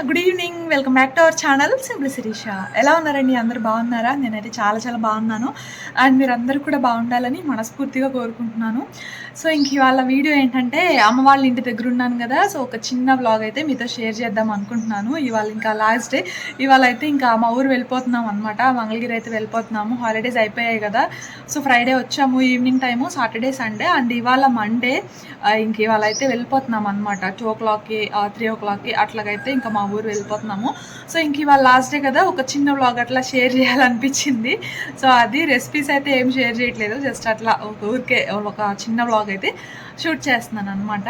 Good evening, welcome back to our channel simply Sirisha. ఎలా ఉన్నారండి? అందరూ బాగున్నారా? నేనైతే చాలా చాలా బాగున్నాను. అండ్ మీరు అందరూ కూడా బాగుండాలని మనస్ఫూర్తిగా కోరుకుంటున్నాను. సో ఇంక ఇవాళ వీడియో ఏంటంటే, అమ్మ వాళ్ళ ఇంటి దగ్గర ఉన్నాను కదా, సో ఒక చిన్న వ్లాగ్ అయితే మీతో షేర్ చేద్దాం అనుకుంటున్నాను. ఇవాళ ఇంకా లాస్ట్ డే. ఇవాళ అయితే ఇంకా మా ఊరు వెళ్ళిపోతున్నాం అనమాట. మంగళగిరి అయితే వెళ్ళిపోతున్నాము. హాలిడేస్ అయిపోయాయి కదా, సో ఫ్రైడే వచ్చాము evening time, Saturday Sunday and ఇవాళ మండే. ఇంక ఇవాళ అయితే వెళ్ళిపోతున్నాం అనమాట. 2 o'clockకి 3 o'clockకి అట్లాగైతే ఇంకా మా ఊరు వెళ్ళిపోతున్నాము. సో ఇంక ఇవాళ లాస్ట్ డే కదా, ఒక చిన్న వ్లాగ్ అట్లా షేర్ చేయాలనిపించింది. సో అది రెసిపీస్ అయితే ఏం షేర్ చేయట్లేదు, జస్ట్ అట్లా ఒక ఊరికే ఒక చిన్న వ్లాగ్ అయితే షూట్ చేస్తున్నాను అనమాట.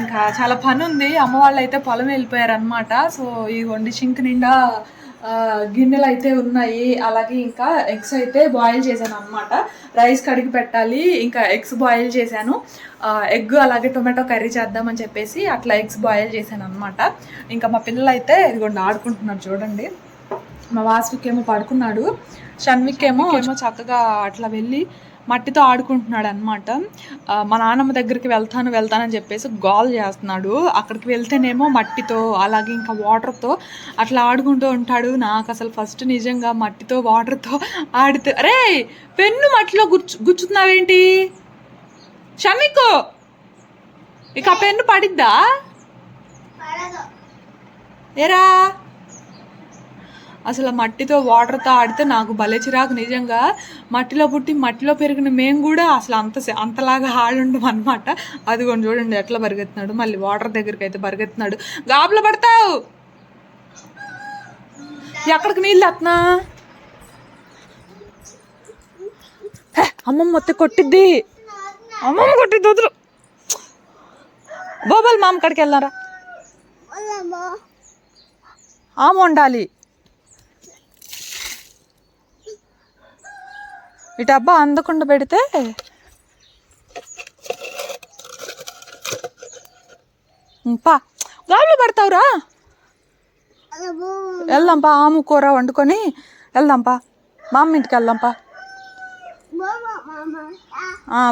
ఇంకా చాలా పని ఉంది. అమ్మ వాళ్ళు అయితే పొలం వెళ్ళిపోయారు అనమాట. సో ఈ వండి సింక్ నిండా గిన్నెలు అయితే ఉన్నాయి. అలాగే ఇంకా ఎగ్స్ అయితే బాయిల్ చేశాను అనమాట. రైస్ కడిగి పెట్టాలి, ఇంకా ఎగ్స్ బాయిల్ చేశాను. ఎగ్ అలాగే టొమాటో కర్రీ చేద్దామని చెప్పేసి అట్లా ఎగ్స్ బాయిల్ చేశాను అనమాట. ఇంకా మా పిల్లలు అయితే ఇదిగోండి ఆడుకుంటున్నారు చూడండి. మా వాస్విక్ ఏమో పడుకున్నాడు, షణ్విక్ ఏమో చక్కగా అట్లా వెళ్ళి మట్టితో ఆడుకుంటున్నాడు అనమాట. మా నాన్నమ్మ దగ్గరికి వెళ్తానని చెప్పేసి గోల్ చేస్తున్నాడు. అక్కడికి వెళ్తేనేమో మట్టితో అలాగే ఇంకా వాటర్తో అట్లా ఆడుకుంటూ ఉంటాడు. నాకు అసలు ఫస్ట్ నిజంగా మట్టితో వాటర్తో ఆడితే, అరే పెన్ను మట్టిలో గుచ్చుతున్నావేంటి షణ్విక్? ఇక ఆ పెన్ను పడిద్దా ఏరా? అసలు మట్టితో వాటర్తో ఆడితే నాకు భలే చిరాకు నిజంగా. మట్టిలో పుట్టి మట్టిలో పెరిగిన మేము కూడా అసలు అంతలాగా ఆడుండం అనమాట. అదిగోండి చూడండి ఎట్లా పరిగెత్తున్నాడు, మళ్ళీ వాటర్ దగ్గరికి అయితే పరిగెత్తున్నాడు. గాబులో పడతావు, ఎక్కడికి నీళ్ళు అత్నా? అమ్మమ్మ మొత్తం కొట్టిద్ది, అమ్మమ్మ కొట్టిద్ది, వదులు. బోబల్ మామ కాడికి వెళ్ళారా? ఆమె ఉండాలి. ఈ డబ్బా అందకుండా పెడితే పా గాబులో పడతావురా. వెళ్దాంపా, ఆము కూర వండుకొని వెళ్దాంపా, మా అమ్మ ఇంటికి వెళ్దాంపా.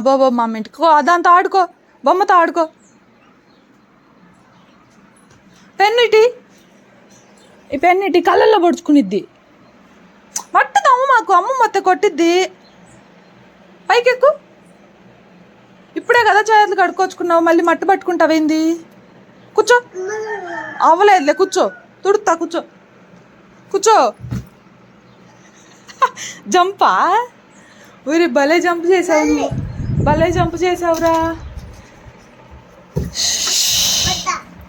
బోబో మా అమ్మ ఇంటికి దాంతో ఆడుకో, బొమ్మతో ఆడుకో. పెన్నిటి, ఈ పెన్నిటి కళ్ళల్లో పొడుచుకునిద్ది. మట్టితో అమ్మ మొత్తం కొట్టిద్ది. పైకెక్కు, ఇప్పుడే కదా చేతులు కడుక్కొచ్చుకున్నావు, మళ్ళీ మట్టి పట్టుకుంటావేంది? కూర్చో. అవ్వలేదులే, కూర్చో, తుడుతా, కూర్చో. జంపా? ఊరి భలే జంప్ చేసావు, భలే జంప్ చేసావురా.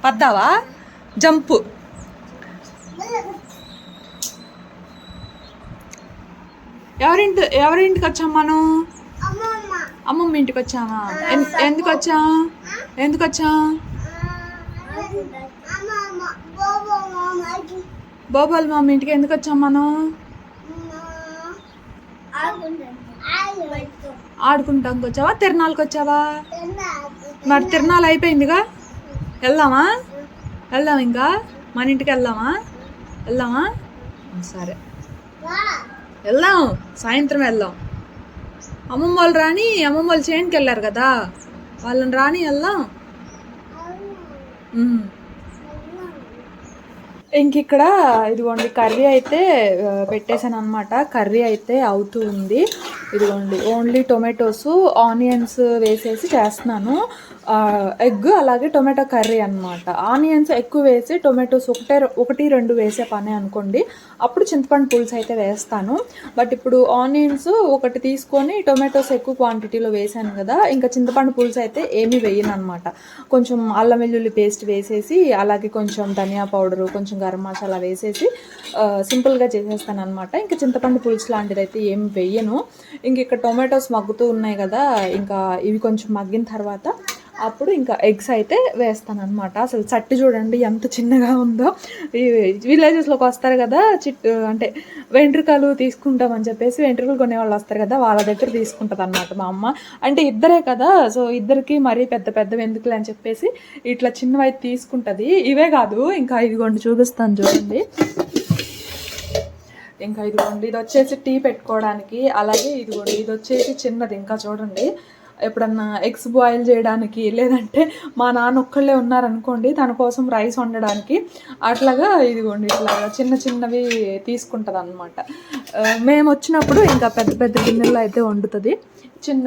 పద్దావా జంపు? ఎవరింటికి వచ్చాం మనం? అమ్మమ్మ ఇంటికి వచ్చామా? ఎందుకు వచ్చా? బోబాల్ మామ ఇంటికి ఎందుకు వచ్చాం మనం? ఆడుకుంటానికి వచ్చావా, తిరణాలకు వచ్చావా? మరి తిరణాలు అయిపోయిందిగా, వెళ్దాం ఇంకా మన ఇంటికి వెళ్దామా? సరే వెళ్దాం, సాయంత్రం వెళ్దాం. అమ్మమ్మ వాళ్ళు చేనుకి వెళ్ళారు కదా, వాళ్ళని రాని వెళ్దాం. ఇంక ఇక్కడ ఇదిగోండి కర్రీ అయితే పెట్టేశాను అనమాట. కర్రీ అయితే అవుతూ ఉంది. ఇదిగోండి ఓన్లీ టొమాటోస్ ఆనియన్స్ వేసేసి చేస్తున్నాను. ఎగ్ అలాగే టొమాటో కర్రీ అనమాట. ఆనియన్స్ ఎక్కువ వేసి టొమాటోస్ ఒకటి రెండు వేసే పని అనుకోండి. అప్పుడు చింతపండు పులుసు అయితే వేస్తాను. బట్ ఇప్పుడు ఆనియన్స్ ఒకటి తీసుకొని టొమాటోస్ ఎక్కువ క్వాంటిటీలో వేసాను కదా, ఇంకా చింతపండు పులుసు అయితే ఏమీ వేయను అనమాట. కొంచెం అల్లం వెల్లుల్లి పేస్ట్ వేసేసి అలాగే కొంచెం ధనియా పౌడరు, కొంచెం గరం మసాలా వేసేసి సింపుల్గా చేసేస్తాను అనమాట. ఇంకా చింతపండు పులుసు లాంటిది అయితే ఏమి వేయను. ఇంక ఇక్కడ టొమాటోస్ మగ్గుతూ ఉన్నాయి కదా, ఇంకా ఇవి కొంచెం మగ్గిన తర్వాత అప్పుడు ఇంకా ఎగ్స్ అయితే వేస్తాను అనమాట. అసలు చట్టి చూడండి ఎంత చిన్నగా ఉందో. ఈ విలేజెస్లోకి వస్తారు కదా, అంటే వెంట్రుకలు తీసుకుంటామని చెప్పేసి వెంట్రుకలు కొనేవాళ్ళు వస్తారు కదా, వాళ్ళ దగ్గర తీసుకుంటుంది అనమాట మా అమ్మ. అంటే ఇద్దరే కదా, సో ఇద్దరికి మరీ పెద్ద వెంట్రుకలు అని చెప్పేసి ఇట్లా చిన్నవైతే తీసుకుంటుంది. ఇవే కాదు, ఇంకా ఇదిగోండి చూపిస్తాను చూడండి. ఇంకా ఇదిగోండి ఇది వచ్చేసి టీ పెట్టుకోవడానికి, అలాగే ఇదిగోండి ఇది వచ్చేసి చిన్నది. ఇంకా చూడండి ఎప్పుడన్నా ఎగ్స్ బాయిల్ చేయడానికి, లేదంటే మా నాన్న ఒక్కళ్ళే ఉన్నారనుకోండి తన కోసం రైస్ వండడానికి, అట్లాగా ఇదిగోండి ఇట్లాగా చిన్న చిన్నవి తీసుకుంటుంది అనమాట. మేము వచ్చినప్పుడు ఇంకా పెద్ద పెద్ద గిన్నెల్లో అయితే వండుతుంది.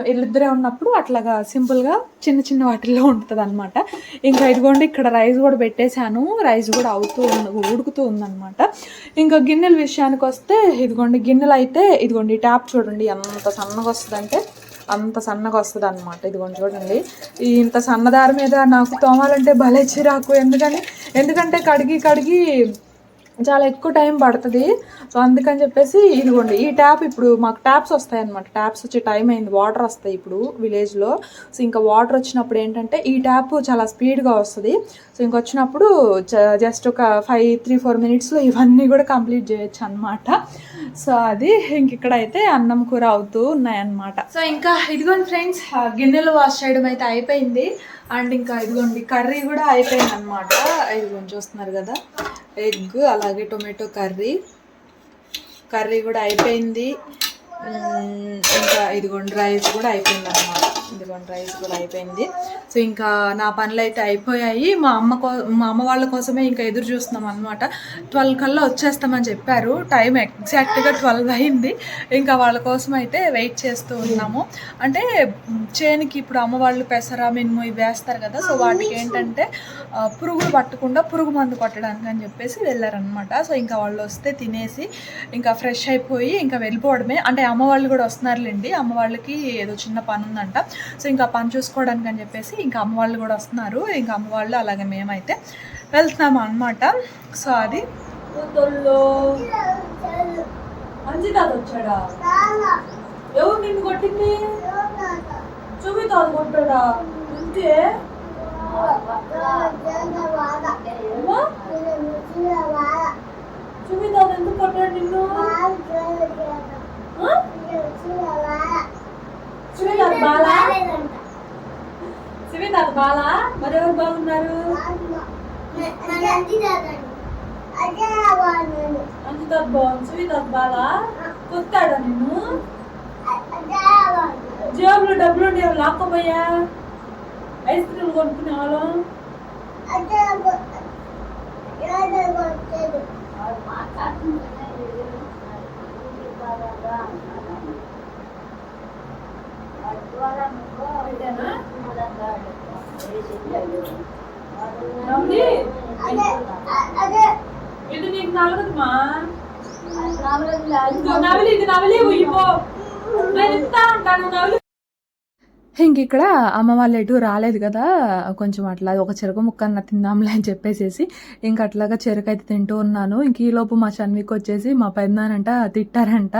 వీళ్ళిద్దరే ఉన్నప్పుడు అట్లాగా సింపుల్గా చిన్న చిన్న వాటిల్లో ఉంటుంది అనమాట. ఇంకా ఇదిగోండి ఇక్కడ రైస్ కూడా పెట్టేశాను, రైస్ కూడా ఉడుకుతూ ఉందన్నమాట. ఇంకా గిన్నెల విషయానికి వస్తే ఇదిగోండి గిన్నెలు అయితే ఇదిగోండి ట్యాప్ చూడండి ఎంత సన్నగా వస్తుందంటే అంత సన్నగా వస్తుంది అనమాట. ఇదిగోండి చూడండి, ఇంత సన్నదారి మీద నాకు తోమాలంటే భలే చిరాకు. ఎందుకంటే కడిగి చాలా ఎక్కువ టైం పడుతుంది. సో అందుకని చెప్పేసి ఇదిగోండి ఈ ట్యాప్, ఇప్పుడు మాకు ట్యాప్స్ వస్తాయి అనమాట. ట్యాప్స్ వచ్చే టైం అయింది, వాటర్ వస్తాయి ఇప్పుడు విలేజ్లో. సో ఇంకా వాటర్ వచ్చినప్పుడు ఏంటంటే ఈ ట్యాప్ చాలా స్పీడ్గా వస్తుంది. సో ఇంక వచ్చినప్పుడు జస్ట్ ఒక 3-4 మినిట్స్లో ఇవన్నీ కూడా కంప్లీట్ చేయొచ్చు అనమాట. సో అది ఇంక ఇక్కడ అయితే అన్నం కూర అవుతూ ఉన్నాయన్నమాట. సో ఇంకా ఇదిగోండి ఫ్రెండ్స్, గిన్నెలు వాష్ చేయడం అయితే అయిపోయింది. అండ్ ఇంకా ఇదిగోండి కర్రీ కూడా అయిపోయింది అనమాట. ఇదిగోండి చూస్తున్నారు కదా, ఎగ్ అలాగే టొమాటో కర్రీ కూడా అయిపోయింది. ఇంకా ఇదిగోండి రైస్ కూడా అయిపోయింది అనమాట. సో ఇంకా నా పనులు అయితే అయిపోయాయి. మా అమ్మ వాళ్ళ కోసమే ఇంకా ఎదురు చూస్తున్నాం అనమాట. 12 కల్లా వచ్చేస్తామని చెప్పారు. టైం ఎగ్జాక్ట్గా 12 అయింది. ఇంకా వాళ్ళ కోసం అయితే వెయిట్ చేస్తూ ఉన్నాము. అంటే చేనికి ఇప్పుడు అమ్మ వాళ్ళు పెసర మినుము ఇవి వేస్తారు కదా, సో వాటికి ఏంటంటే పురుగులు పట్టకుండా పురుగు మందు కొట్టడానికి అని చెప్పేసి వెళ్ళారనమాట. సో ఇంకా వాళ్ళు వస్తే తినేసి ఇంకా ఫ్రెష్ అయిపోయి ఇంకా వెళ్ళిపోవడమే. అంటే అమ్మ వాళ్ళు కూడా వస్తున్నారులేండి, అమ్మ వాళ్ళకి ఏదో చిన్న పని ఉందంట. సో ఇంకా పని చూసుకోవడానికి అని చెప్పేసి ఇంకా అమ్మ వాళ్ళు కూడా వస్తున్నారు. ఇంకా అమ్మ వాళ్ళు అలాగే మేమైతే వెళ్తున్నాము అనమాట. సో అది అంజితాత వచ్చాడా? ఎవరు నిన్ను కొట్టింది? చూపితాత కొట్టాడా? ఇంతే చూపితాత ఎందుకు కొట్టాడు నిన్ను? శివితాత బాలా? మరెవరు బాగున్నారు? అంజితాత బాగుంది. శివితాత బాలా కొత్తాడా నిన్ను? జేబులో డబ్బులు ఉండే లాక్కపోయా ఐస్ క్రీమ్ కొనుక్కునే వాళ్ళం. ఇది నీకు నలగదుమా? నవలి ఇది నవలి ఉయ్యిపో, నేను ఇస్తా ఉంటాను నవలి. ఇంక ఇక్కడ అమ్మ వాళ్ళు ఎటు రాలేదు కదా, కొంచెం అట్లా ఒక చెరుకు ముక్క అన్న తిందాంలే అని చెప్పేసి ఇంక అట్లాగా చెరుకు అయితే తింటూ ఉన్నాను. ఇంక ఈలోపు మా చన్వికి వచ్చేసి మా పెద్దనానంట తిట్టారంట.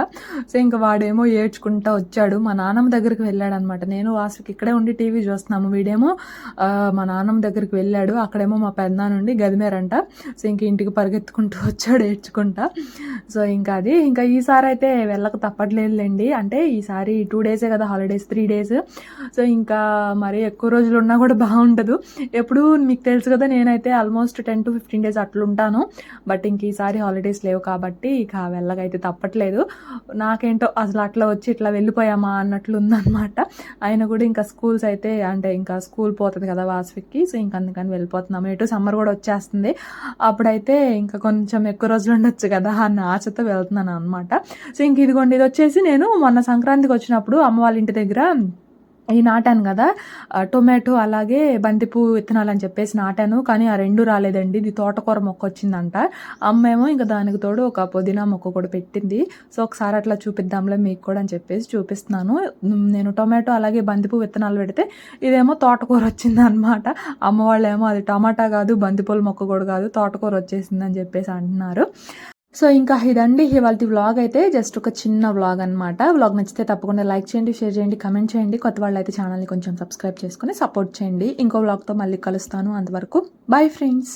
సో ఇంక వాడేమో ఏడ్చుకుంటా వచ్చాడు, మా నాన్నమ్మ దగ్గరికి వెళ్ళాడు అనమాట. నేను వాసుకి ఇక్కడే ఉండి టీవీ చూస్తున్నాము, వీడేమో మా నాన్నమ్మ దగ్గరికి వెళ్ళాడు. అక్కడేమో మా పెద్దనానుండి గదిమేరంట. సో ఇంక ఇంటికి పరిగెత్తుకుంటూ వచ్చాడు ఏడ్చుకుంటా. సో ఇంకా అది ఇంకా ఈసారి అయితే వెళ్ళక తప్పట్లేదులేండి. అంటే ఈసారి 2 డేసే కదా హాలిడేస్, 3 డేస్. సో ఇంకా మరి ఎక్కువ రోజులు ఉన్నా కూడా బాగుండదు. ఎప్పుడు మీకు తెలుసు కదా, నేనైతే ఆల్మోస్ట్ 10 to 15 డేస్ అట్లుంటాను. బట్ ఇంక ఈసారి హాలిడేస్ లేవు కాబట్టి ఇక వెళ్ళకైతే తప్పట్లేదు. నాకేంటో అసలు అట్లా వచ్చి ఇట్లా వెళ్ళిపోయామా అన్నట్లు ఉందన్నమాట. ఆయన కూడా ఇంకా స్కూల్స్ అయితే అంటే ఇంకా స్కూల్ పోతుంది కదా వాసవికి. సో ఇంక అందుకని వెళ్ళిపోతున్నాము. ఎటు సమ్మర్ కూడా వచ్చేస్తుంది, అప్పుడైతే ఇంకా కొంచెం ఎక్కువ రోజులు ఉండొచ్చు కదా అన్న ఆశతో వెళ్తున్నాను అనమాట. సో ఇంక ఇదిగోండి, ఇది వచ్చేసి నేను మొన్న సంక్రాంతికి వచ్చినప్పుడు అమ్మ వాళ్ళ ఇంటి దగ్గర ఈ నాటాను కదా, టొమాటో అలాగే బంతిపూ విత్తనాలు అని చెప్పేసి నాటాను. కానీ ఆ 2 రాలేదండి. ఇది తోటకూర మొక్క వచ్చిందంట. అమ్మ ఏమో ఇంకా దానికి తోడు ఒక పుదీనా మొక్క కూడా పెట్టింది. సో ఒకసారి అట్లా చూపిద్దాంలే మీకు కూడా అని చెప్పేసి చూపిస్తున్నాను. నేను టొమాటో అలాగే బంతిపూ విత్తనాలు పెడితే ఇదేమో తోటకూర వచ్చింది అనమాట. అమ్మ వాళ్ళు ఏమో అది టమాటా కాదు, బంతిపూల మొక్క కూడా కాదు, తోటకూర వచ్చేసిందని చెప్పేసి అంటున్నారు. సో ఇంకా ఇదండి ఇవాళ వ్లాగ్. అయితే జస్ట్ ఒక చిన్న వ్లాగ్ అనమాట. వ్లాగ్ నచ్చితే తప్పకుండా లైక్ చేయండి, షేర్ చేయండి, కమెంట్ చేయండి. కొత్త వాళ్ళు అయితే ఛానల్ని కొంచెం సబ్స్క్రైబ్ చేసుకుని సపోర్ట్ చేయండి. ఇంకో వ్లాగ్తో మళ్ళీ కలుస్తాను. అంతవరకు బాయ్ ఫ్రెండ్స్.